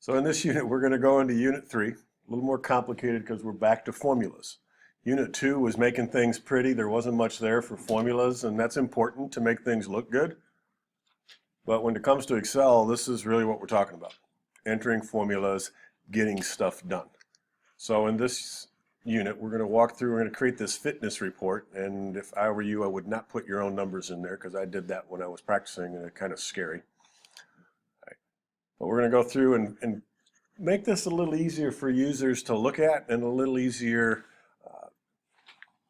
So in this unit, we're going to go into Unit 3, a little more complicated because we're back to formulas. Unit 2 was making things pretty. There wasn't much there for formulas, and that's important to make things look good. But when it comes to Excel, this is really what we're talking about. Entering formulas, getting stuff done. So in this unit, we're going to walk through, we're going to create this fitness report, and if I were you, I would not put your own numbers in there because I did that when I was practicing, and it's kind of scary. But we're going to go through and make this a little easier for users to look at and a little easier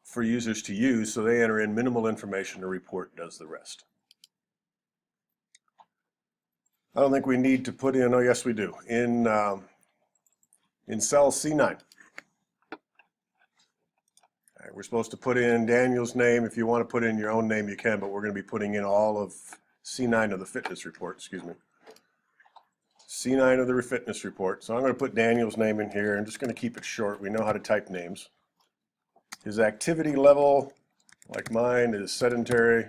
for users to use, so they enter in minimal information, the report does the rest. I don't think we need to put in, oh yes we do, in cell C9. We're supposed to put in Daniel's name. If you want to put in your own name, you can, but we're going to be putting in all of C9 of the fitness report, excuse me. C9 of the fitness report. So I'm going to put Daniel's name in here. I'm just going to keep it short. We know how to type names. His activity level, like mine, is sedentary.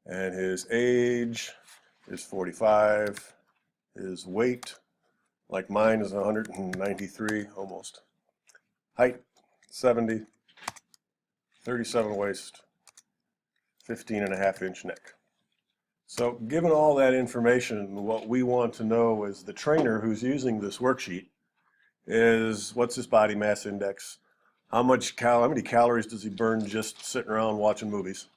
And his age is 45. His weight, like mine, is 193 almost. Height, 70. 37 waist. 15.5-inch neck. So given all that information, what we want to know is the trainer who's using this worksheet is what's his body mass index, how many calories does he burn just sitting around watching movies.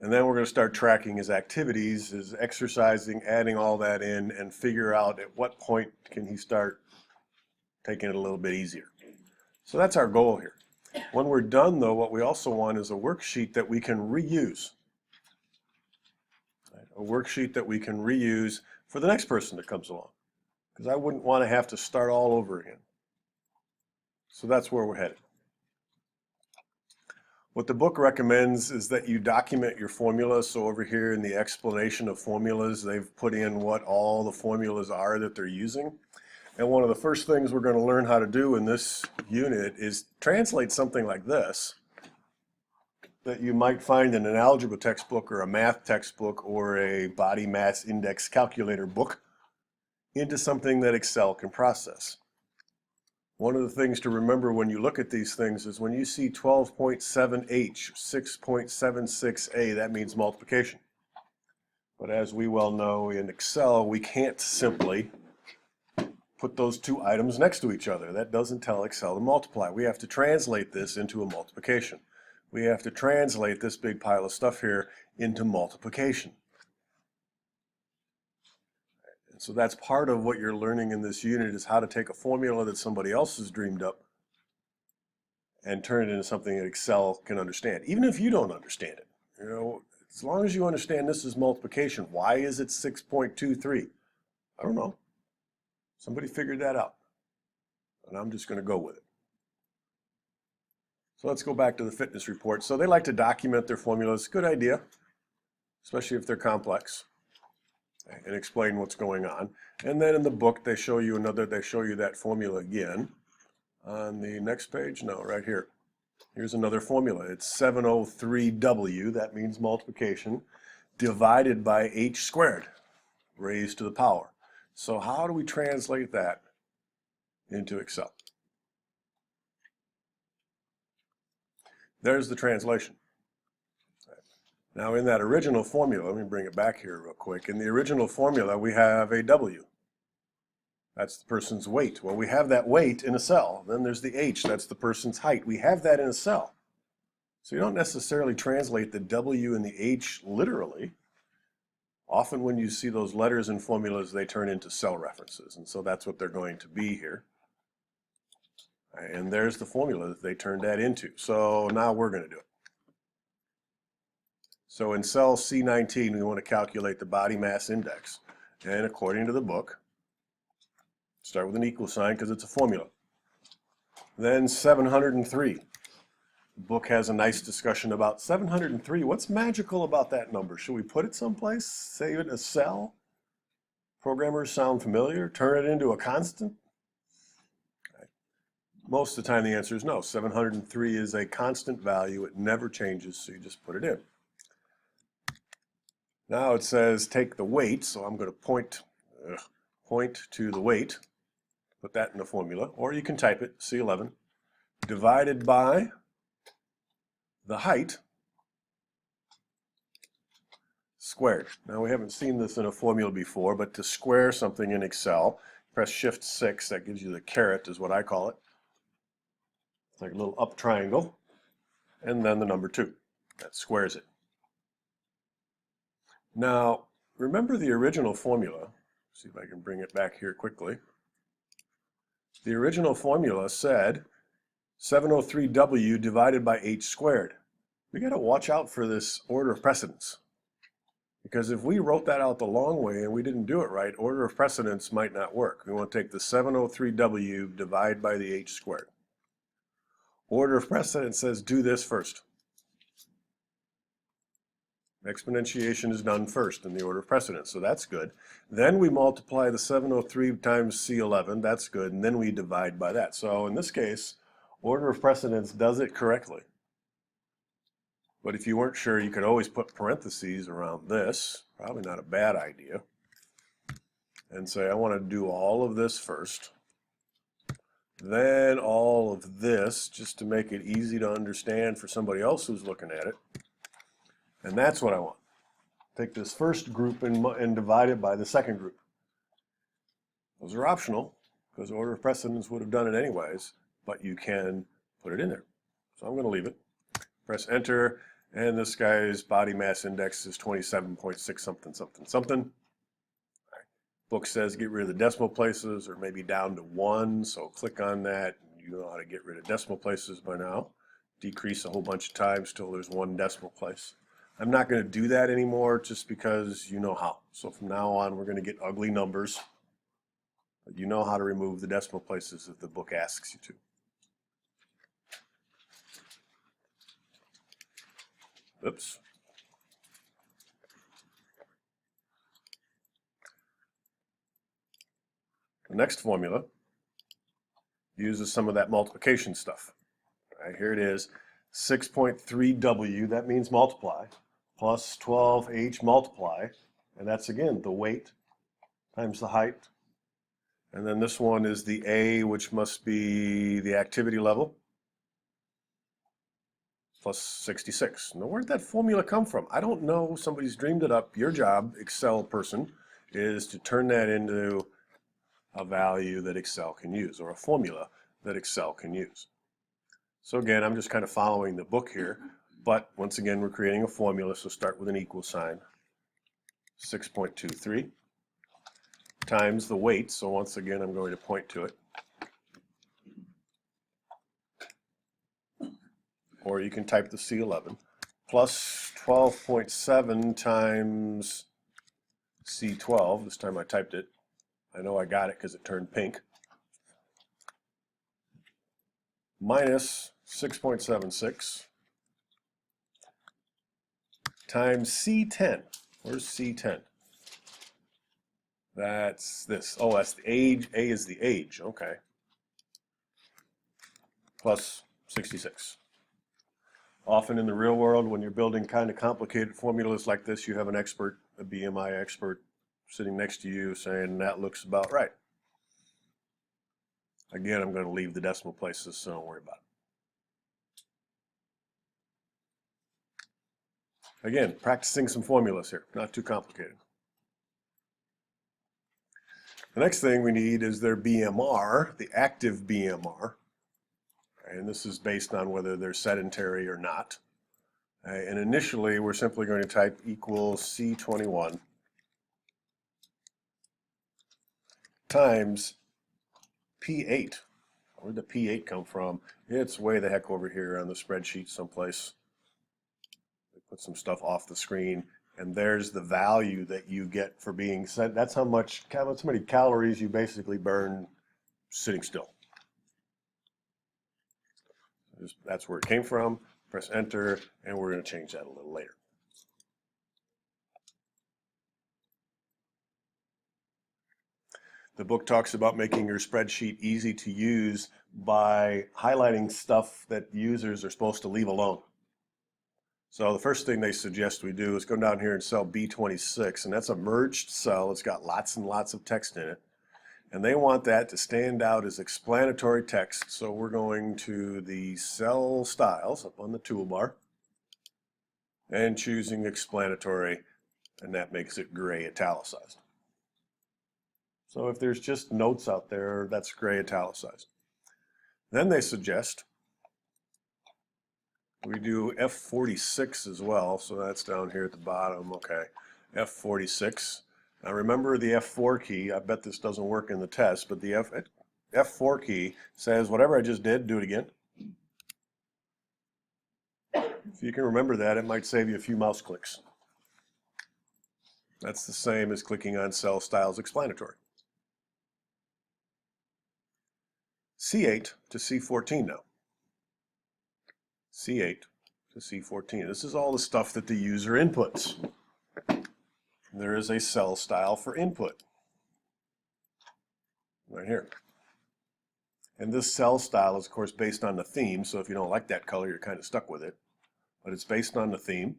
And then we're going to start tracking his activities, his exercising, adding all that in, and figure out at what point can he start taking it a little bit easier. So that's our goal here. When we're done, though, what we also want is a worksheet that we can reuse. A worksheet that we can reuse for the next person that comes along, because I wouldn't want to have to start all over again. So that's where we're headed. What the book recommends is that you document your formulas. So over here in the explanation of formulas, they've put in what all the formulas are that they're using. And one of the first things we're going to learn how to do in this unit is translate something like this that you might find in an algebra textbook or a math textbook or a body mass index calculator book into something that Excel can process. One of the things to remember when you look at these things is when you see 12.7H, 6.76A, that means multiplication. But as we well know in Excel, we can't simply put those two items next to each other. That doesn't tell Excel to multiply. We have to translate this into a multiplication. We have to translate this big pile of stuff here into multiplication. And so that's part of what you're learning in this unit, is how to take a formula that somebody else has dreamed up and turn it into something that Excel can understand, even if you don't understand it. You know, as long as you understand this is multiplication, why is it 6.23? I don't know. Somebody figured that out, and I'm just going to go with it. So let's go back to the fitness report. So they like to document their formulas. Good idea, especially if they're complex, and explain what's going on. And then in the book, they show you that formula again. On the next page, no, right here. Here's another formula. It's 703W, that means multiplication, divided by h squared, raised to the power. So how do we translate that into Excel? There's the translation. Now in that original formula, let me bring it back here real quick. In the original formula, we have a W. That's the person's weight. Well, we have that weight in a cell. Then there's the H, that's the person's height. We have that in a cell. So you don't necessarily translate the W and the H literally. Often when you see those letters in formulas, they turn into cell references. And so that's what they're going to be here. And there's the formula that they turned that into. So now we're going to do it. So in cell C19, we want to calculate the body mass index. And according to the book, start with an equal sign because it's a formula. Then 703. The book has a nice discussion about 703. What's magical about that number? Should we put it someplace? Save it in a cell? Programmers sound familiar? Turn it into a constant? Most of the time the answer is no. 703 is a constant value. It never changes, so you just put it in. Now it says take the weight, so I'm going to point to the weight, put that in the formula, or you can type it, C11, divided by the height squared. Now we haven't seen this in a formula before, but to square something in Excel, press Shift 6, that gives you the caret is what I call it. It's like a little up triangle, and then the number 2. That squares it. Now, remember the original formula. See if I can bring it back here quickly. The original formula said 703W divided by h squared. We got to watch out for this order of precedence. Because if we wrote that out the long way and we didn't do it right, order of precedence might not work. We want to take the 703W divide by the h squared. Order of precedence says do this first. Exponentiation is done first in the order of precedence, so that's good. Then we multiply the 703 times C11, that's good, and then we divide by that. So in this case, order of precedence does it correctly. But if you weren't sure, you could always put parentheses around this, probably not a bad idea, and say I want to do all of this first, then all of this, just to make it easy to understand for somebody else who's looking at it. And that's what I want. Take this first group and divide it by the second group. Those are optional, because order of precedence would have done it anyways, but you can put it in there. So I'm going to leave it. Press enter, and this guy's body mass index is 27.6 something something something. Right. Book says get rid of the decimal places, or maybe down to 1, so click on that. You know how to get rid of decimal places by now. Decrease a whole bunch of times till there's 1 decimal place. I'm not going to do that anymore just because you know how. So from now on, we're going to get ugly numbers. But you know how to remove the decimal places if the book asks you to. Oops. The next formula uses some of that multiplication stuff. All right, here it is. 6.3W, that means multiply, plus 12H multiply, and that's again the weight times the height. And then this one is the A, which must be the activity level, plus 66. Now where'd that formula come from? I don't know. Somebody's dreamed it up. Your job, Excel person, is to turn that into a value that Excel can use, or a formula that Excel can use. So again, I'm just kind of following the book here, but once again, we're creating a formula, so start with an equal sign. 6.23 times the weight, so once again, I'm going to point to it. Or you can type the C11, plus 12.7 times C12. This time I typed it. I know I got it because it turned pink. Minus 6.76 times C10. Where's C10? That's this. Oh, that's the age. A is the age. Okay. Plus 66. Often in the real world, when you're building kind of complicated formulas like this, you have an expert, a BMI expert, sitting next to you saying that looks about right. Again, I'm going to leave the decimal places, so don't worry about it. Again, practicing some formulas here, not too complicated. The next thing we need is their BMR, the active BMR. And this is based on whether they're sedentary or not. And initially, we're simply going to type equals C21 times P8. Where'd the P8 come from? It's way the heck over here on the spreadsheet someplace. They put some stuff off the screen, and there's the value that you get for being set. That's how many calories you basically burn sitting still. That's where it came from. Press enter, and we're going to change that a little later. The book talks about making your spreadsheet easy to use by highlighting stuff that users are supposed to leave alone. So the first thing they suggest we do is go down here in cell B26, and that's a merged cell. It's got lots and lots of text in it. And they want that to stand out as explanatory text. So we're going to the cell styles up on the toolbar and choosing explanatory, and that makes it gray italicized. So if there's just notes out there, that's gray italicized. Then they suggest we do F46 as well, so that's down here at the bottom. Okay, F46. Now remember the F4 key. I bet this doesn't work in the test, but the F4 key says whatever I just did, do it again. If you can remember that, it might save you a few mouse clicks. That's the same as clicking on Cell Styles Explanatory. C8 to C14 now. C8 to C14. This is all the stuff that the user inputs. There is a cell style for input right here. And this cell style is, of course, based on the theme. So if you don't like that color, you're kind of stuck with it. But it's based on the theme.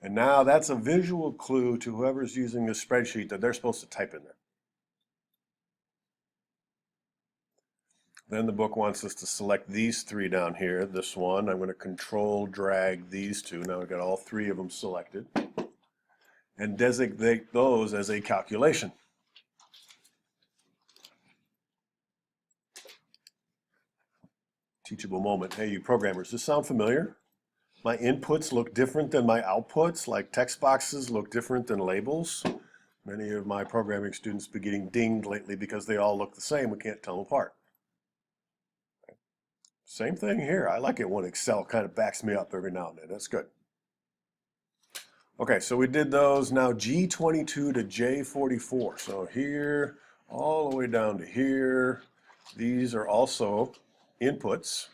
And now that's a visual clue to whoever's using this spreadsheet that they're supposed to type in there. Then the book wants us to select these three down here. This one, I'm going to control drag these two. Now we've got all three of them selected. And designate those as a calculation. Teachable moment. Hey, you programmers, does this sound familiar? My inputs look different than my outputs, like text boxes look different than labels. Many of my programming students have been getting dinged lately because they all look the same. We can't tell them apart. Same thing here. I like it when Excel kind of backs me up every now and then. That's good. Okay, so we did those. Now G22 to J44. So here, all the way down to here. These are also inputs.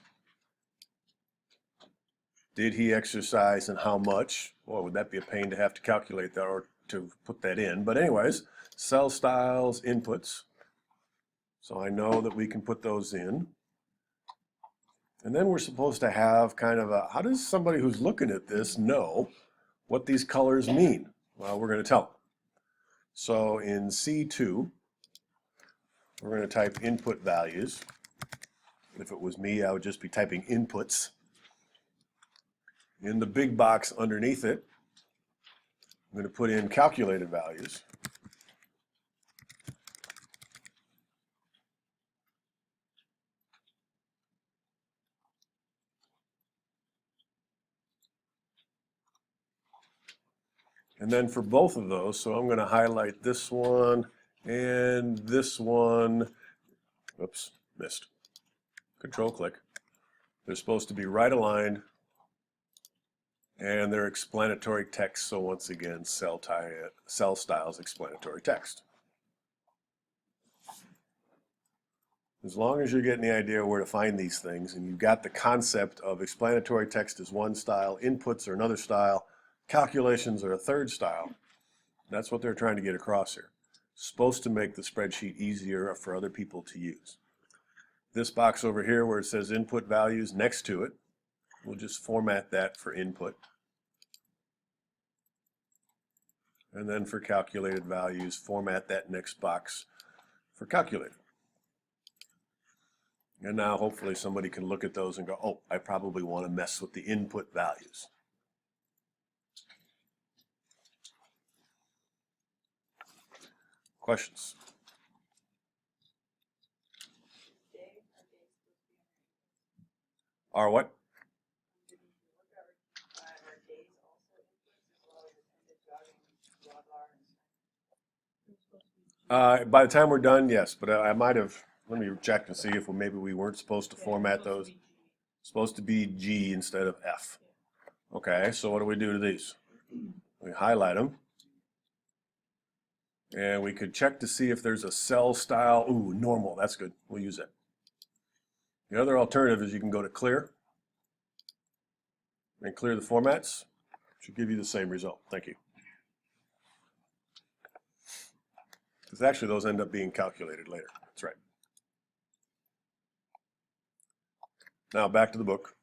Did he exercise and how much? Boy, would that be a pain to have to calculate that or to put that in. But anyways, cell styles, inputs. So I know that we can put those in. And then we're supposed to have kind of a, how does somebody who's looking at this know what these colors mean? Well, we're going to tell them. So in C2, we're going to type input values. If it was me, I would just be typing inputs. In the big box underneath it, I'm going to put in calculated values. And then for both of those, so I'm going to highlight this one and this one. Oops, missed. Control click. They're supposed to be right aligned, and they're explanatory text. So once again, cell styles explanatory text. As long as you're getting the idea where to find these things, and you've got the concept of explanatory text as one style, inputs are another style, calculations are a third style. That's what they're trying to get across here. Supposed to make the spreadsheet easier for other people to use. This box over here where it says input values, next to it, we'll just format that for input. And then for calculated values, format that next box for calculated. And now hopefully somebody can look at those and go, oh, I probably want to mess with the input values. Questions? Are what? By the time we're done, yes, but I might have, let me check to see if maybe we weren't supposed to format those. Supposed to be G instead of F. Okay, so what do we do to these? We highlight them. And we could check to see if there's a cell style. Ooh, normal, that's good. We'll use that. The other alternative is you can go to clear and clear the formats. Should give you the same result. Thank you. Because actually those end up being calculated later. That's right. Now back to the book.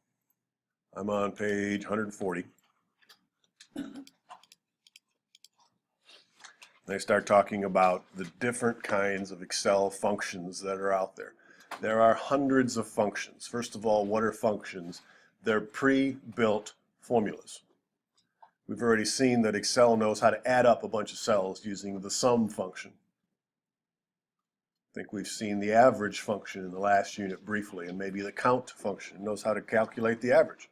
I'm on page 140. They start talking about the different kinds of Excel functions that are out there. There are hundreds of functions. First of all, what are functions? They're pre-built formulas. We've already seen that Excel knows how to add up a bunch of cells using the sum function. I think we've seen the average function in the last unit briefly, and maybe the count function knows how to calculate the average.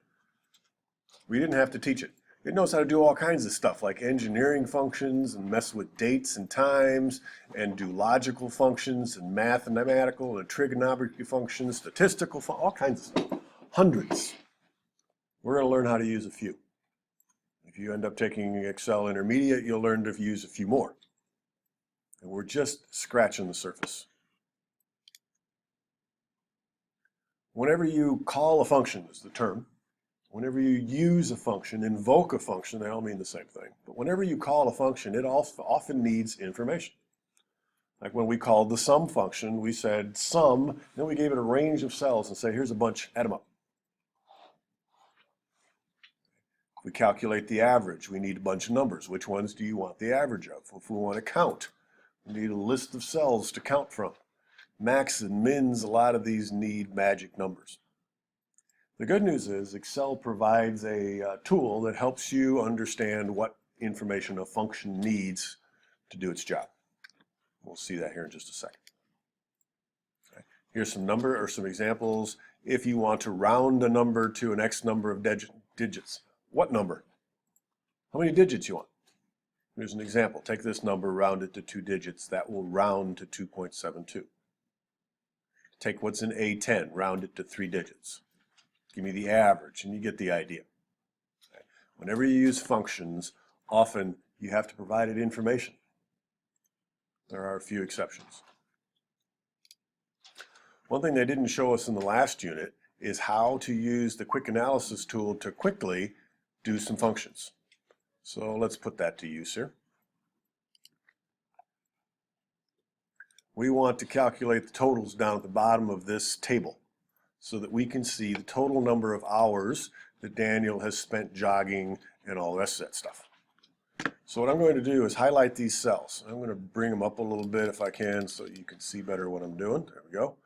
We didn't have to teach it. It knows how to do all kinds of stuff like engineering functions and mess with dates and times and do logical functions and mathematical and trigonometry functions, statistical all kinds of stuff. Hundreds. We're going to learn how to use a few. If you end up taking Excel Intermediate, you'll learn to use a few more. And we're just scratching the surface. Whenever you call a function is the term. Whenever you use a function, invoke a function, they all mean the same thing. But whenever you call a function, it often needs information. Like when we called the sum function, we said sum, then we gave it a range of cells and say, here's a bunch, add them up. If we calculate the average, we need a bunch of numbers. Which ones do you want the average of? If we want to count, we need a list of cells to count from. Max and mins, a lot of these need magic numbers. The good news is Excel provides a tool that helps you understand what information a function needs to do its job. We'll see that here in just a second. Okay. Here's some examples. If you want to round a number to an X number of digits, what number? How many digits you want? Here's an example. Take this number, round it to 2 digits. That will round to 2.72. Take what's in A10, round it to 3 digits. Give me the average, and you get the idea. Okay. Whenever you use functions, often you have to provide it information. There are a few exceptions. One thing they didn't show us in the last unit is how to use the quick analysis tool to quickly do some functions. So let's put that to use here. We want to calculate the totals down at the bottom of this table, so that we can see the total number of hours that Daniel has spent jogging and all the rest of that stuff. So what I'm going to do is highlight these cells. I'm going to bring them up a little bit if I can so you can see better what I'm doing. There we go.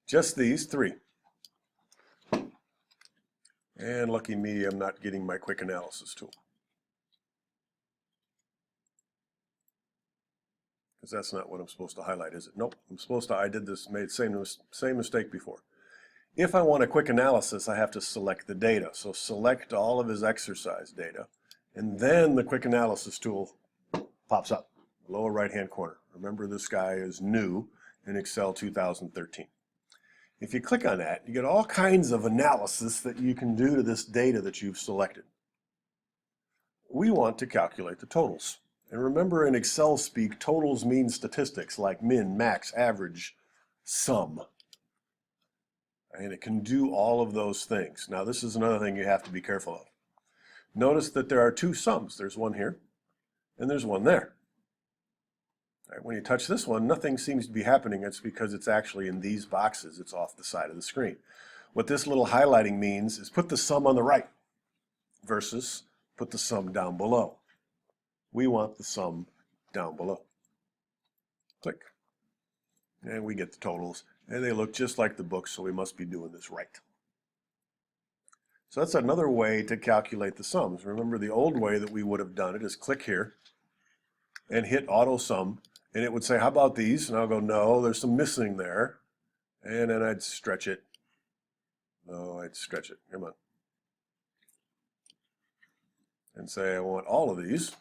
Just these 3. And lucky me, I'm not getting my quick analysis tool. Because that's not what I'm supposed to highlight, is it? Nope. I did this, made the same mistake before. If I want a quick analysis, I have to select the data. So select all of his exercise data, and then the quick analysis tool pops up, lower right-hand corner. Remember, this guy is new in Excel 2013. If you click on that, you get all kinds of analysis that you can do to this data that you've selected. We want to calculate the totals. And remember, in Excel speak, totals mean statistics like min, max, average, sum. And it can do all of those things. Now, this is another thing you have to be careful of. Notice that there are 2 sums. There's one here, and there's one there. All right, when you touch this one, nothing seems to be happening. It's because it's actually in these boxes. It's off the side of the screen. What this little highlighting means is put the sum on the right versus put the sum down below. We want the sum down below. Click. And we get the totals. And they look just like the book, so we must be doing this right. So that's another way to calculate the sums. Remember, the old way that we would have done it is click here and hit auto sum, and it would say, how about these? And I'll go, no, there's some missing there. And then I'd stretch it. No, I'd stretch it. Come on. And say, I want all of these.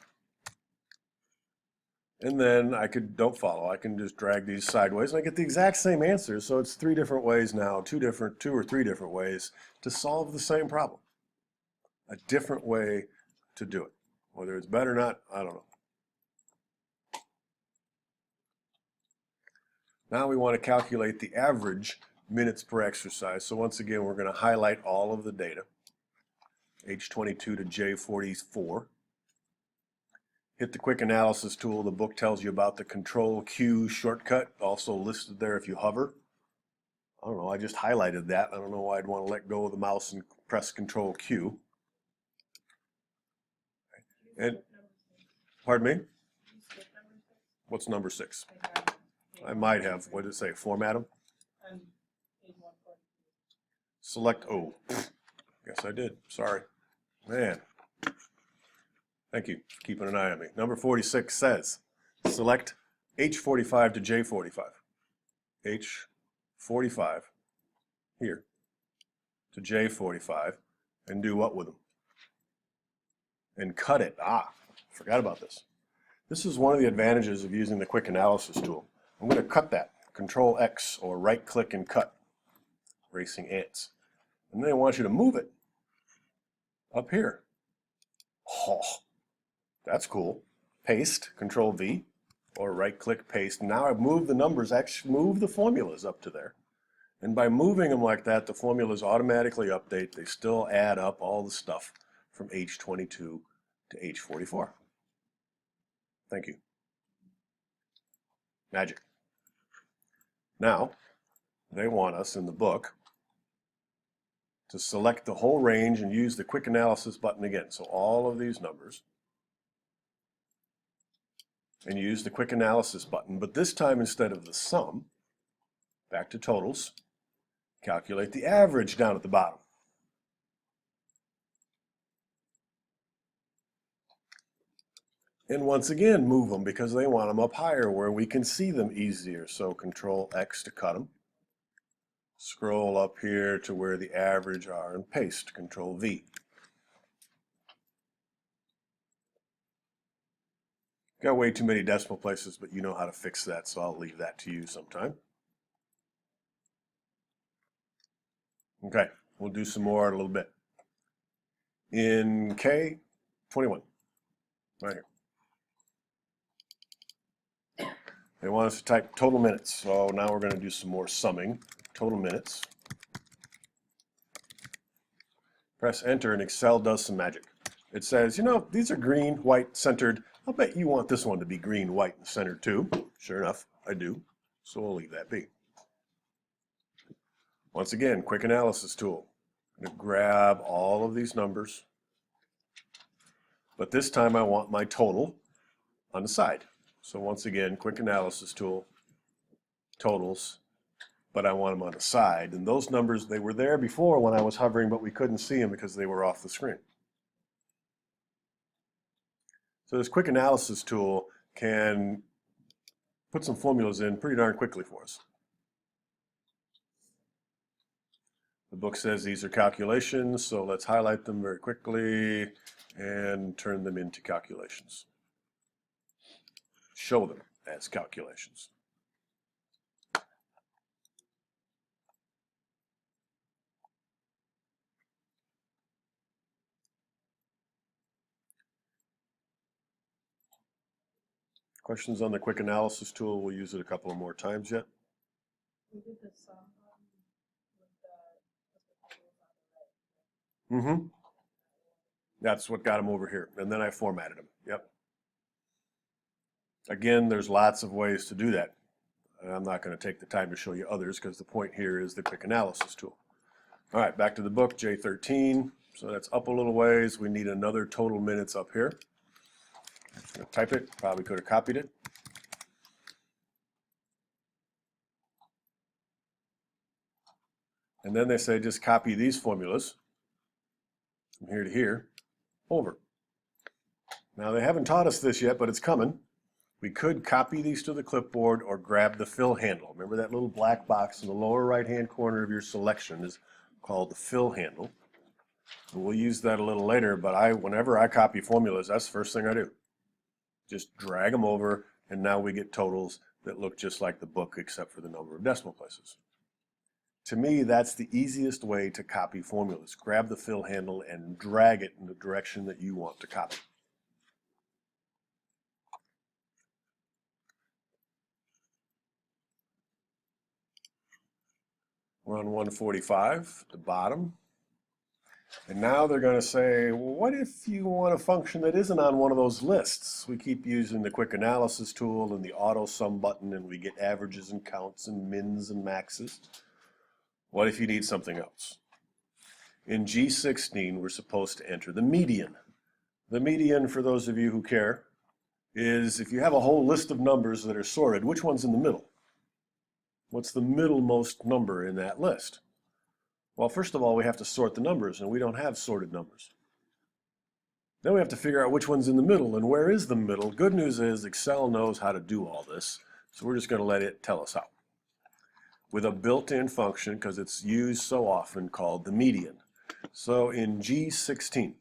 And then I don't follow. I can just drag these sideways and I get the exact same answer. So it's 3 different ways now, 2 or 3 different ways to solve the same problem. A different way to do it. Whether it's better or not, I don't know. Now we want to calculate the average minutes per exercise. So once again, we're going to highlight all of the data, H22 to J44. Hit the quick analysis tool. The book tells you about the Control Q shortcut, also listed there if you hover. I don't know, I just highlighted that. I don't know why I'd want to let go of the mouse and press Control Q. And, pardon me? What's number 6? I might have. What did it say? Format them? Select, oh, guess I did. Sorry. Man. Thank you for keeping an eye on me. Number 46 says, select H45 to J45. H45 here to J45 and do what with them? And cut it. Ah, forgot about this. This is one of the advantages of using the quick analysis tool. I'm going to cut that. Control X or right click and cut. Racing ants. And then I want you to move it up here. Oh, that's cool. Paste, Control V, or right click paste. Now I've moved the numbers, actually move the formulas up to there. And by moving them like that, the formulas automatically update. They still add up all the stuff from H22 to H44. Thank you. Magic. Now, they want us in the book to select the whole range and use the quick analysis button again. So all of these numbers. And use the quick analysis button, but this time instead of the sum, back to totals, calculate the average down at the bottom. And once again, move them because they want them up higher where we can see them easier. So Control X to cut them. Scroll up here to where the average are and paste, Control V. Got way too many decimal places, but you know how to fix that, so I'll leave that to you sometime. Okay, we'll do some more in a little bit. In K21, right here. They want us to type total minutes, so now we're going to do some more summing. Total minutes. Press enter and Excel does some magic. It says, you know, these are green, white, centered. I'll bet you want this one to be green, white, and centered too. Sure enough, I do. So we'll leave that be. Once again, quick analysis tool. I'm going to grab all of these numbers. But this time I want my total on the side. So once again, quick analysis tool, totals, but I want them on the side. And those numbers, they were there before when I was hovering, but we couldn't see them because they were off the screen. So this quick analysis tool can put some formulas in pretty darn quickly for us. The book says these are calculations, so let's highlight them very quickly and turn them into calculations. Show them as calculations. Questions on the quick analysis tool? We'll use it a couple of more times yet. We did the sum with the Mm-hmm. That's what got them over here. And then I formatted them. Yep. Again, there's lots of ways to do that. I'm not going to take the time to show you others because the point here is the quick analysis tool. All right, back to the book, J13. So that's up a little ways. We need another total minutes up here. I'm going to type it. Probably could have copied it. And then they say just copy these formulas from here to here over. Now they haven't taught us this yet, but it's coming. We could copy these to the clipboard or grab the fill handle. Remember that little black box in the lower right-hand corner of your selection is called the fill handle. And we'll use that a little later, but whenever I copy formulas, that's the first thing I do. Just drag them over, and now we get totals that look just like the book except for the number of decimal places. To me, that's the easiest way to copy formulas. Grab the fill handle and drag it in the direction that you want to copy. We're on 145, the bottom. And now they're going to say, well, what if you want a function that isn't on one of those lists? We keep using the quick analysis tool and the auto sum button, and we get averages and counts and mins and maxes. What if you need something else? In G16, we're supposed to enter the median. The median, for those of you who care, is if you have a whole list of numbers that are sorted, which one's in the middle? What's the middlemost number in that list? Well, first of all, we have to sort the numbers, and we don't have sorted numbers. Then we have to figure out which one's in the middle, and where is the middle? Good news is Excel knows how to do all this, so we're just going to let it tell us how. With a built-in function, because it's used so often, called the median. So in G16,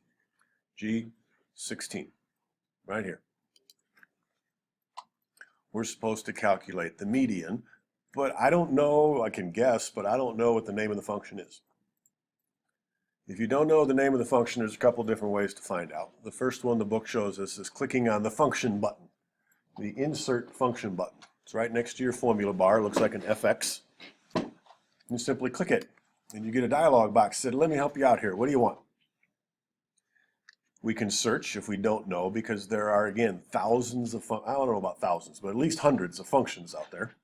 right here, we're supposed to calculate the median, but I don't know, I can guess, but I don't know what the name of the function is. If you don't know the name of the function, there's a couple different ways to find out. The first one the book shows us is clicking on the function button, the insert function button. It's right next to your formula bar. It looks like an FX. You simply click it, and you get a dialog box that says, let me help you out here. What do you want? We can search if we don't know, because there are, again, thousands of, I don't know about thousands, but at least hundreds of functions out there.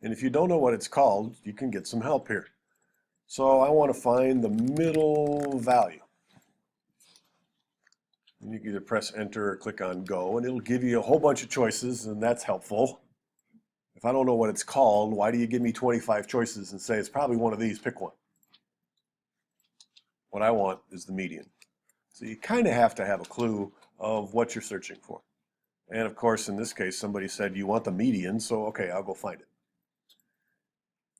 And if you don't know what it's called, you can get some help here. So I want to find the middle value. And you can either press enter or click on go, and it'll give you a whole bunch of choices, and that's helpful. If I don't know what it's called, why do you give me 25 choices and say it's probably one of these, pick one? What I want is the median. So you kind of have to have a clue of what you're searching for. And of course, in this case, somebody said, you want the median, so okay, I'll go find it.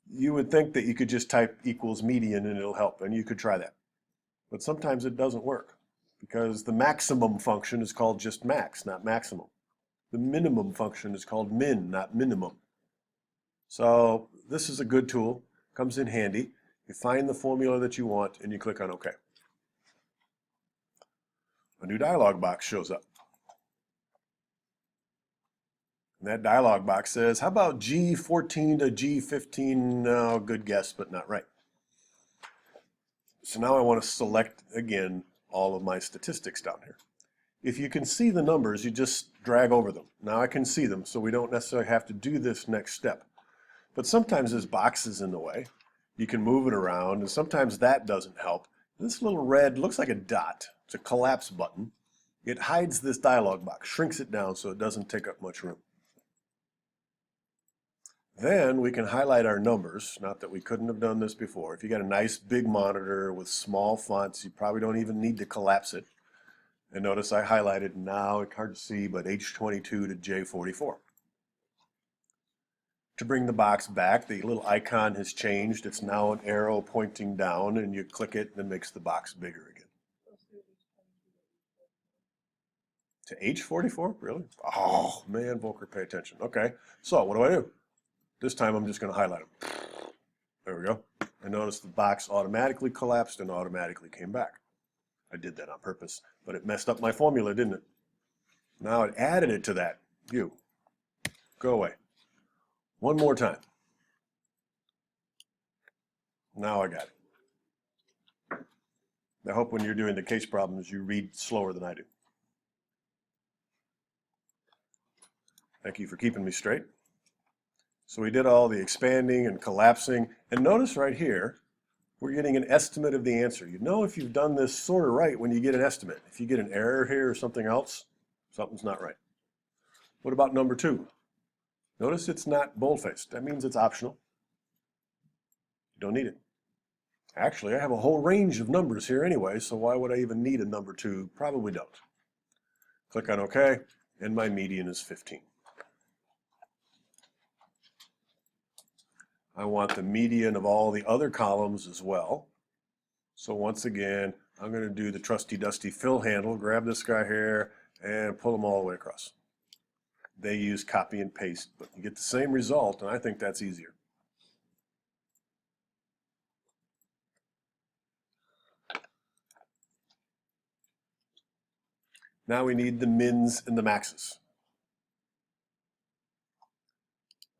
You would think that you could just type equals median and it'll help, and you could try that. But sometimes it doesn't work, because the maximum function is called just max, not maximum. The minimum function is called min, not minimum. So this is a good tool, comes in handy. You find the formula that you want and you click on OK. A new dialog box shows up. And that dialog box says, how about G14 to G15? Oh, good guess, but not right. So now I want to select, again, all of my statistics down here. If you can see the numbers, you just drag over them. Now I can see them, so we don't necessarily have to do this next step. But sometimes this box is in the way. You can move it around, and sometimes that doesn't help. This little red looks like a dot. It's a collapse button. It hides this dialog box, shrinks it down so it doesn't take up much room. Then we can highlight our numbers. Not that we couldn't have done this before. If you got a nice big monitor with small fonts, you probably don't even need to collapse it. And notice I highlighted now, it's hard to see, but H22 to J44. To bring the box back, the little icon has changed. It's now an arrow pointing down, and you click it and it makes the box bigger again. To H44? Really? Oh, man, Volker, pay attention. Okay, so what do? This time I'm just going to highlight them. There we go. And notice the box automatically collapsed and automatically came back. I did that on purpose, but it messed up my formula, didn't it? Now it added it to that view. Go away. One more time. Now I got it. I hope when you're doing the case problems, you read slower than I do. Thank you for keeping me straight. So we did all the expanding and collapsing, and notice right here, we're getting an estimate of the answer. You know if you've done this sort of right when you get an estimate. If you get an error here or something else, something's not right. What about number 2? Notice it's not boldfaced. That means it's optional. You don't need it. Actually, I have a whole range of numbers here anyway, so why would I even need a number 2? Probably don't. Click on OK, and my median is 15. I want the median of all the other columns as well. So once again, I'm going to do the trusty dusty fill handle, grab this guy here, and pull them all the way across. They use copy and paste, but you get the same result, and I think that's easier. Now we need the mins and the maxes.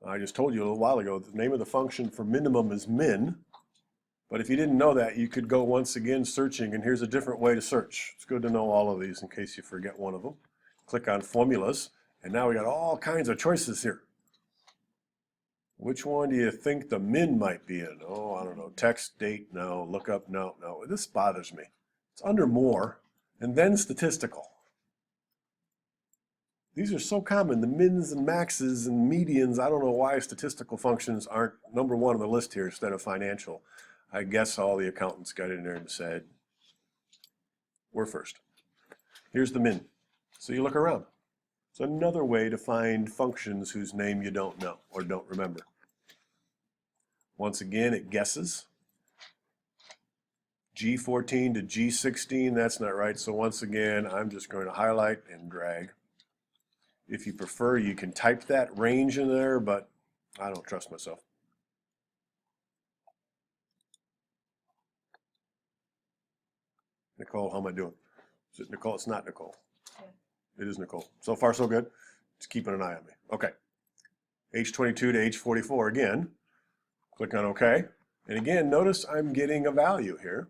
I just told you a little while ago, the name of the function for minimum is min. But if you didn't know that, you could go once again searching, and here's a different way to search. It's good to know all of these in case you forget one of them. Click on formulas, and now we got all kinds of choices here. Which one do you think the min might be in? Oh, I don't know. Text, date, no. Lookup, no, no. This bothers me. It's under more, and then statistical. These are so common, the mins and maxes and medians. I don't know why statistical functions aren't number one on the list here instead of financial. I guess all the accountants got in there and said, we're first. Here's the min. So you look around. It's another way to find functions whose name you don't know or don't remember. Once again, it guesses. G14 to G16, that's not right. So once again, I'm just going to highlight and drag. If you prefer, you can type that range in there, but I don't trust myself. Nicole, how am I doing? Is it Nicole? It's not Nicole. Yeah. It is Nicole. So far, so good. Just keeping an eye on me. Okay. H22 to H44 again. Click on OK. And again, notice I'm getting a value here.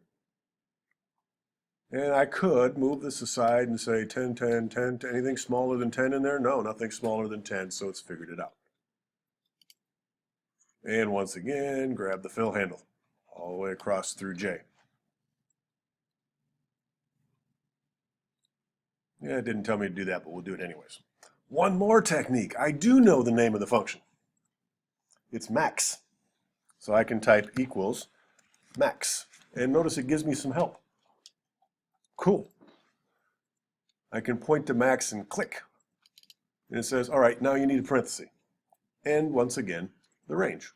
And I could move this aside and say 10, 10, 10. Anything smaller than 10 in there? No, nothing smaller than 10, so it's figured it out. And once again, grab the fill handle all the way across through J. Yeah, it didn't tell me to do that, but we'll do it anyways. One more technique. I do know the name of the function. It's max. So I can type equals max. And notice it gives me some help. Cool. I can point to max and click. And it says, all right, now you need a parenthesis. And once again, the range.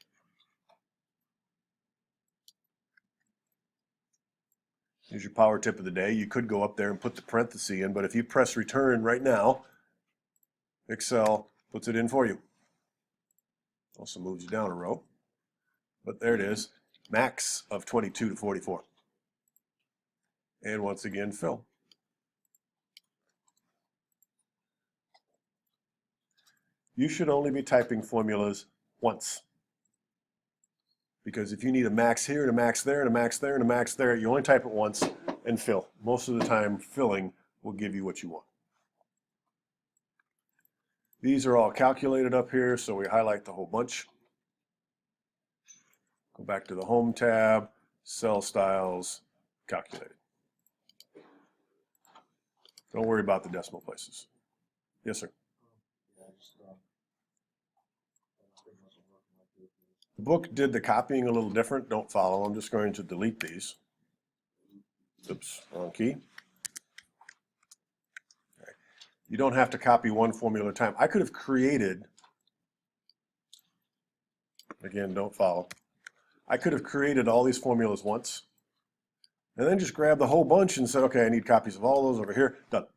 Here's your power tip of the day. You could go up there and put the parenthesis in, but if you press return right now, Excel puts it in for you. Also moves you down a row. But there it is, max of 22 to 44. And once again, fill. You should only be typing formulas once. Because if you need a max here and a max there and a max there and a max there, you only type it once and fill. Most of the time, filling will give you what you want. These are all calculated up here, so we highlight the whole bunch. Go back to the Home tab, Cell Styles, Calculated. Don't worry about the decimal places. Yes, sir. The book did the copying a little different. Don't follow. I'm just going to delete these. Oops, wrong key. Okay. You don't have to copy one formula at a time. I could have created, again, don't follow. I could have created all these formulas once and then just grabbed the whole bunch and said, okay, I need copies of all those over here. Done.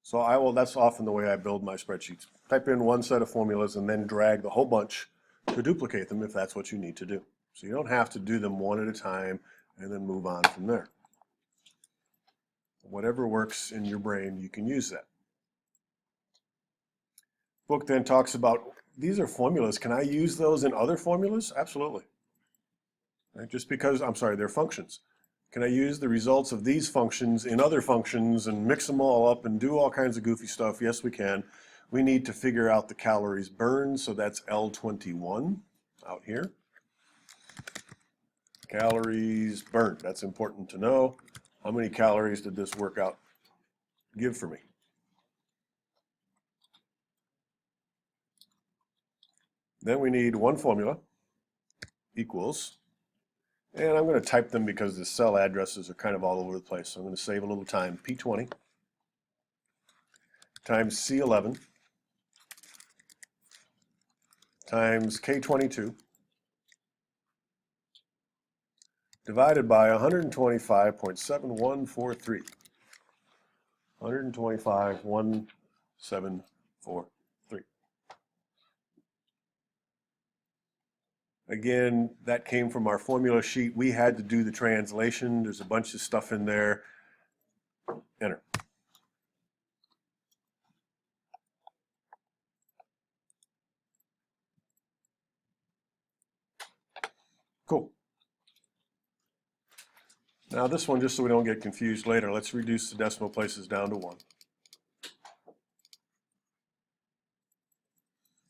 So that's often the way I build my spreadsheets. Type in one set of formulas and then drag the whole bunch to duplicate them if that's what you need to do. So you don't have to do them one at a time and then move on from there. Whatever works in your brain, you can use that. Book then talks about, these are formulas. Can I use those in other formulas? Absolutely. Right? Just because, I'm sorry, they're functions. Can I use the results of these functions in other functions and mix them all up and do all kinds of goofy stuff? Yes, we can. We need to figure out the calories burned, so that's L21 out here. Calories burned, that's important to know. How many calories did this workout give for me? Then we need one formula equals, and I'm going to type them because the cell addresses are kind of all over the place. So I'm going to save a little time. P20 times C11 times K22 divided by 125.7143. 125.1743. Again, that came from our formula sheet. We had to do the translation. There's a bunch of stuff in there. Enter. Cool. Now this one, just so we don't get confused later, let's reduce the decimal places down to 1.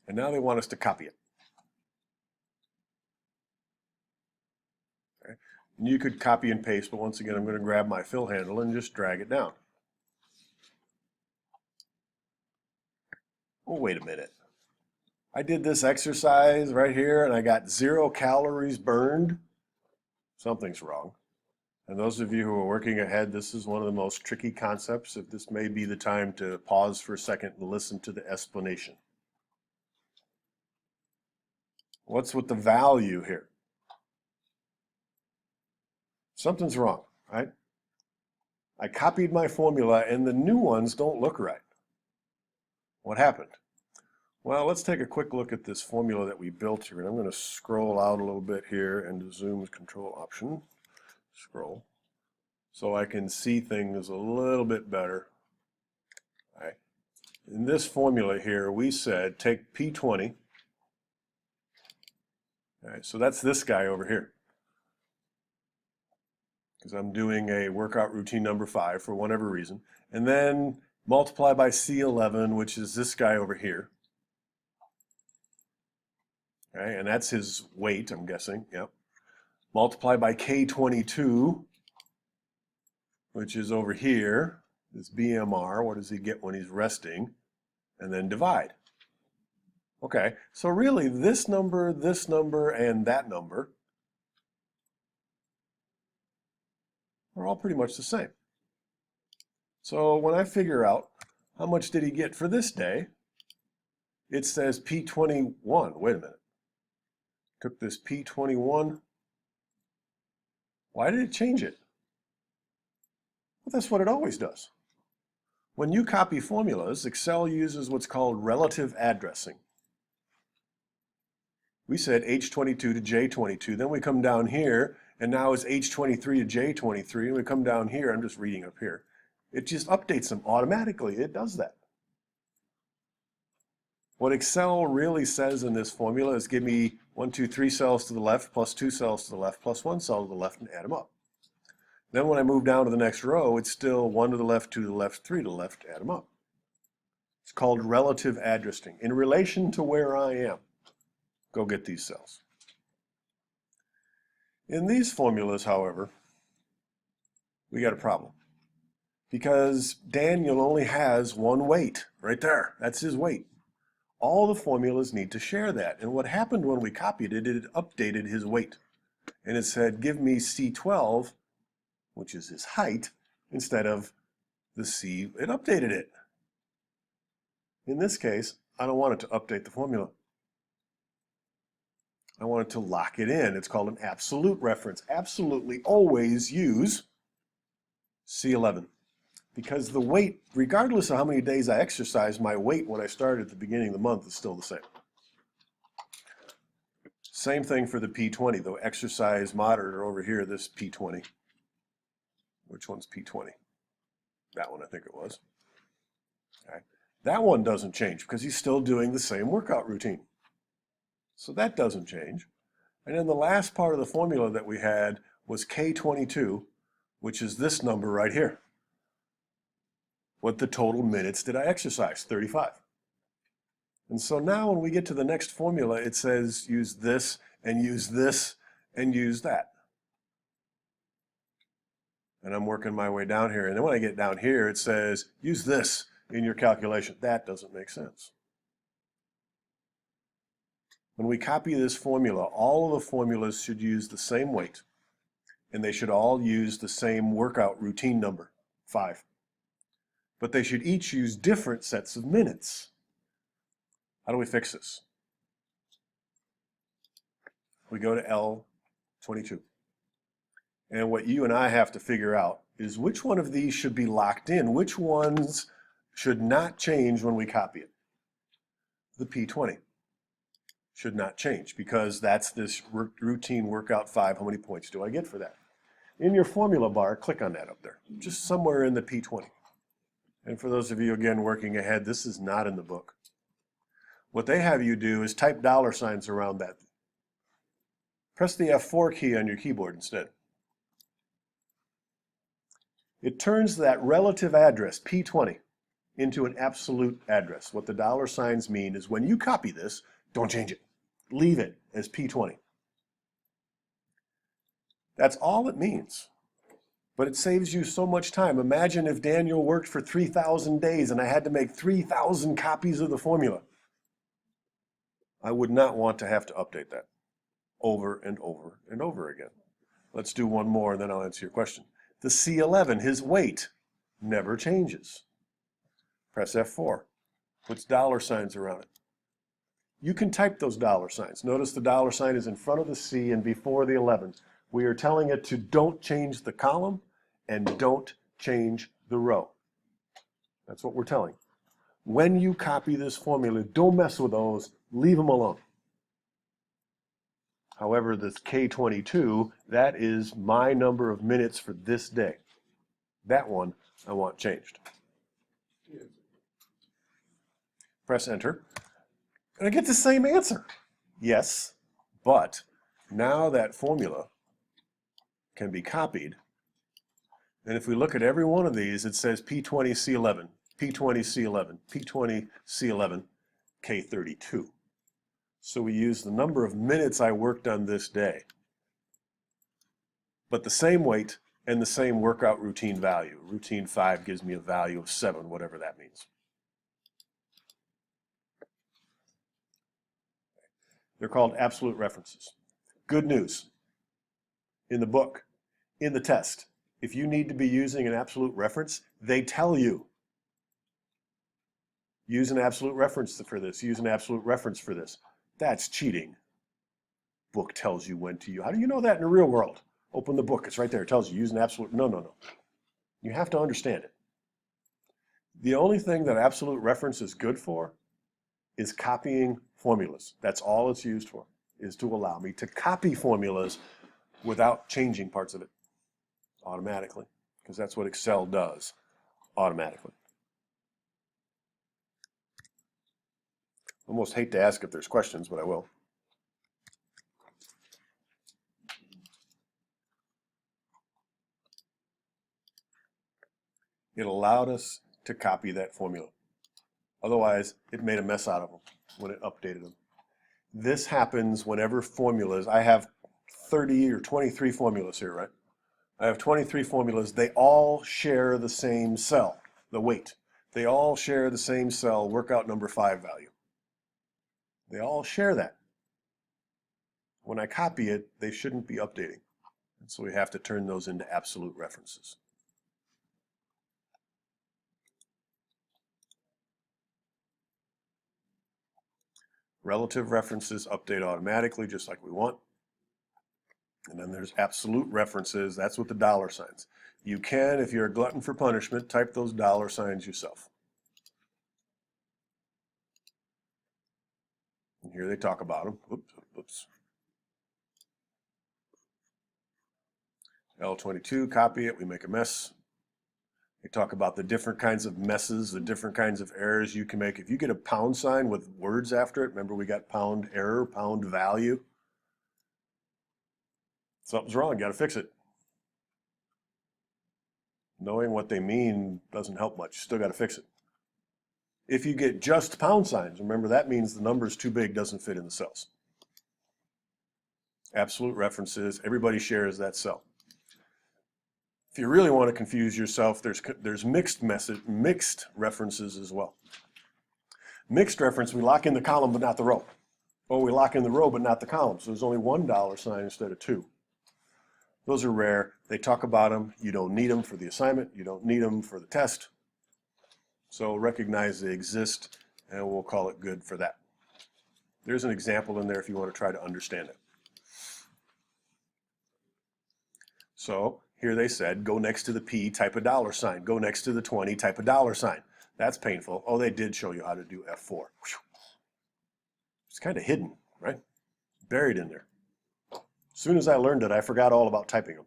And now they want us to copy it. Okay. And you could copy and paste, but once again, I'm going to grab my fill handle and just drag it down. Oh, wait a minute. I did this exercise right here and I got 0 calories burned. Something's wrong. And those of you who are working ahead, this is one of the most tricky concepts. If this may be the time to pause for a second and listen to the explanation. What's with the value here? Something's wrong, right? I copied my formula and the new ones don't look right. What happened? Well, let's take a quick look at this formula that we built here. And I'm going to scroll out a little bit here and zoom control option, scroll, so I can see things a little bit better. All right. In this formula here, we said take P20. All right, so that's this guy over here. Because I'm doing a workout routine number 5 for whatever reason. And then multiply by C11, which is this guy over here. Okay, and that's his weight, I'm guessing. Yep. Multiply by K22, which is over here. This BMR, what does he get when he's resting? And then divide. Okay, so really this number, and that number are all pretty much the same. So when I figure out how much did he get for this day, it says P21. Wait a minute. Took this P21. Why did it change it? Well, that's what it always does. When you copy formulas, Excel uses what's called relative addressing. We said H22 to J22, then we come down here, and now it's H23 to J23, and we come down here, I'm just reading up here. It just updates them automatically, it does that. What Excel really says in this formula is give me 1, 2, 3 cells to the left, plus 2 cells to the left, plus 1 cell to the left, and add them up. Then when I move down to the next row, it's still 1 to the left, 2 to the left, 3 to the left, add them up. It's called relative addressing. In relation to where I am, go get these cells. In these formulas, however, we got a problem. Because Daniel only has one weight, right there. That's his weight. All the formulas need to share that. And what happened when we copied it, it updated his weight. And it said, give me C12, which is his height, instead of the C. It updated it. In this case, I don't want it to update the formula. I want it to lock it in. It's called an absolute reference. Absolutely always use C11. Because the weight, regardless of how many days I exercise, my weight when I started at the beginning of the month is still the same. Same thing for the P20, though exercise monitor over here, this P20. Which one's P20? That one, I think it was. Okay. That one doesn't change because he's still doing the same workout routine. So that doesn't change. And then the last part of the formula that we had was K22, which is this number right here. What the total minutes did I exercise? 35. And so now when we get to the next formula, it says use this and use this and use that. And I'm working my way down here. And then when I get down here, it says use this in your calculation. That doesn't make sense. When we copy this formula, all of the formulas should use the same weight, and they should all use the same workout routine number, 5. But they should each use different sets of minutes. How do we fix this? We go to L22. And what you and I have to figure out is which one of these should be locked in, which ones should not change when we copy it. The P20 should not change because that's this routine workout 5. How many points do I get for that? In your formula bar, click on that up there, just somewhere in the P20. And for those of you, again, working ahead, this is not in the book. What they have you do is type $signs around that. Press the F4 key on your keyboard instead. It turns that relative address, P20, into an absolute address. What the $signs mean is when you copy this, don't change it. Leave it as P20. That's all it means. But it saves you so much time. Imagine if Daniel worked for 3,000 days and I had to make 3,000 copies of the formula. I would not want to have to update that over and over and over again. Let's do one more and then I'll answer your question. The C11, his weight, never changes. Press F4, puts dollar signs around it. You can type those dollar signs. Notice the dollar sign is in front of the C and before the 11. We are telling it to don't change the column and don't change the row. That's what we're telling. When you copy this formula, don't mess with those, leave them alone. However, this K22, that is my number of minutes for this day. That one I want changed. Press enter, and I get the same answer. Yes, but now that formula can be copied. And if we look at every one of these, it says P20C11, P20C11, P20C11, K32. So we use the number of minutes I worked on this day, but the same weight and the same workout routine value. Routine 5 gives me a value of 7, whatever that means. They're called absolute references. Good news. In the book, in the test, if you need to be using an absolute reference, they tell you. Use an absolute reference for this. Use an absolute reference for this. That's cheating. Book tells you when to use. How do you know that in the real world? Open the book. It's right there. It tells you use an absolute. No. You have to understand it. The only thing that absolute reference is good for is copying formulas. That's all it's used for, is to allow me to copy formulas without changing parts of it automatically, because that's what Excel does automatically. Almost hate to ask if there's questions, but I will. It allowed us to copy that formula. Otherwise, it made a mess out of them when it updated them. This happens whenever formulas, I have 30 or 23 formulas here, right? I have 23 formulas. They all share the same cell, the weight. They all share the same cell, workout number 5 value. They all share that. When I copy it, they shouldn't be updating. And so we have to turn those into absolute references. Relative references update automatically, just like we want. And then there's absolute references. That's with the dollar signs. You can, if you're a glutton for punishment, type those dollar signs yourself. And here they talk about them. Oops. L22, copy it, we make a mess. They talk about the different kinds of messes, the different kinds of errors you can make. If you get a pound sign with words after it, remember we got pound error, pound value. Something's wrong, got to fix it. Knowing what they mean doesn't help much, still got to fix it. If you get just pound signs, remember that means the number is too big, doesn't fit in the cells. Absolute references, everybody shares that cell. If you really want to confuse yourself, there's mixed references as well. Mixed reference, we lock in the column but not the row. Or we lock in the row but not the column. So there's only one dollar sign instead of 2. Those are rare. They talk about them. You don't need them for the assignment. You don't need them for the test. So recognize they exist, and we'll call it good for that. There's an example in there if you want to try to understand it. So here they said, go next to the P, type a dollar sign. Go next to the 20, type a dollar sign. That's painful. Oh, they did show you how to do F4. Whew. It's kind of hidden, right? Buried in there. As soon as I learned it, I forgot all about typing them.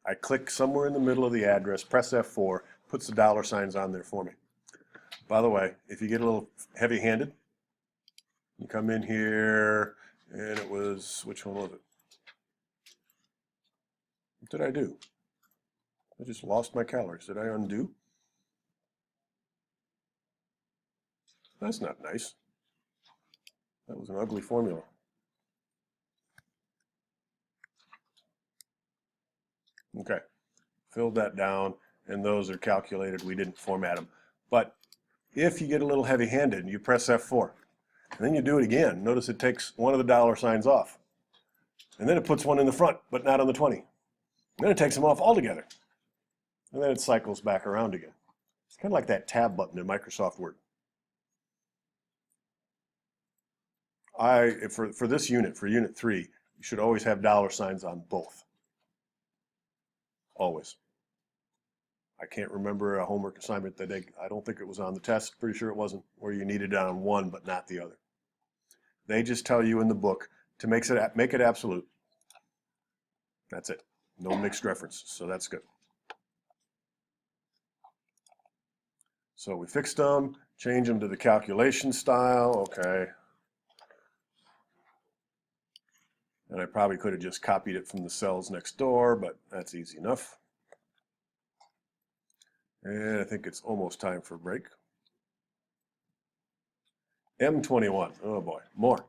I click somewhere in the middle of the address, press F4, puts the dollar signs on there for me. By the way, if you get a little heavy-handed, you come in here, and it was, which one was it? What did I do? I just lost my calories. Did I undo? That's not nice. That was an ugly formula. Okay, filled that down, and those are calculated. We didn't format them. But if you get a little heavy-handed and you press F4, and then you do it again, notice it takes one of the dollar signs off. And then it puts one in the front, but not on the 20. And then it takes them off altogether. And then it cycles back around again. It's kind of like that tab button in Microsoft Word. For this unit, for unit 3, you should always have dollar signs on both. Always. I can't remember a homework assignment that I don't think it was on the test, pretty sure it wasn't, where you needed it on one but not the other. They just tell you in the book to make it absolute. That's it. No mixed references, so that's good. So we fixed them, change them to the calculation style, okay. And I probably could have just copied it from the cells next door, but that's easy enough. And I think it's almost time for a break. M21, oh boy, more.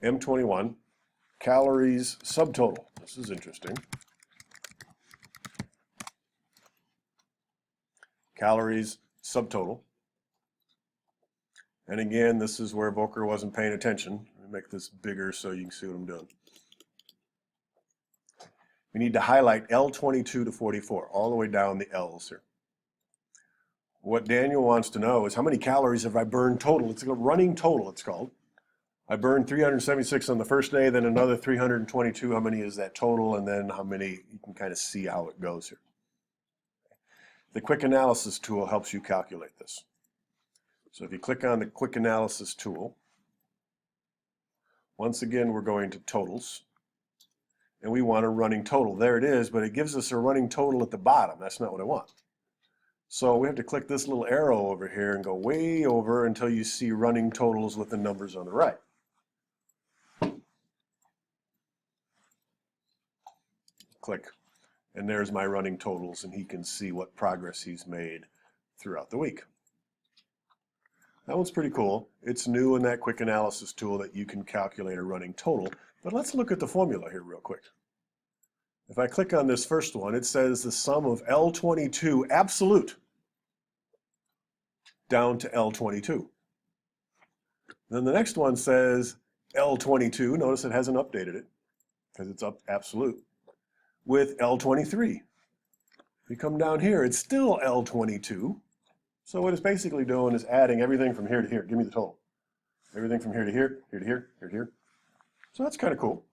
M21, calories subtotal. This is interesting. Calories subtotal. And again, this is where Volker wasn't paying attention. Let me make this bigger so you can see what I'm doing. We need to highlight L22 to 44, all the way down the L's here. What Daniel wants to know is how many calories have I burned total? It's a running total, it's called. I burned 376 on the first day, then another 322. How many is that total? And then how many, you can kind of see how it goes here. The quick analysis tool helps you calculate this. So if you click on the quick analysis tool, once again, we're going to totals. And we want a running total. There it is, but it gives us a running total at the bottom. That's not what I want. So we have to click this little arrow over here and go way over until you see running totals with the numbers on the right. Click. And there's my running totals, and he can see what progress he's made throughout the week. That one's pretty cool. It's new in that quick analysis tool that you can calculate a running total. But let's look at the formula here real quick. If I click on this first one, it says the sum of L22 absolute down to L22. Then the next one says L22. Notice it hasn't updated it because it's up absolute with L23. If you come down here, it's still L22. So what it's basically doing is adding everything from here to here. Give me the total. Everything from here to here, here to here, here to here. So that's kind of cool.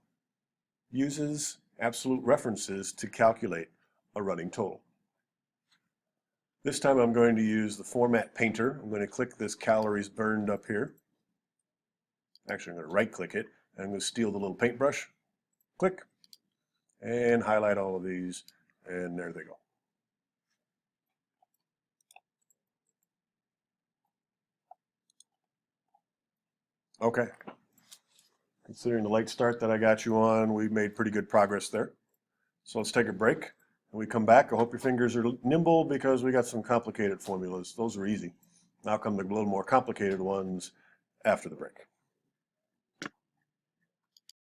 Uses absolute references to calculate a running total. This time I'm going to use the format painter. I'm going to click this calories burned up here. Actually, I'm going to right click it and I'm going to steal the little paintbrush. Click and highlight all of these, and there they go. Okay. Considering the late start that I got you on, we made pretty good progress there. So let's take a break. When we come back, I hope your fingers are nimble because we got some complicated formulas. Those are easy. Now come the little more complicated ones after the break.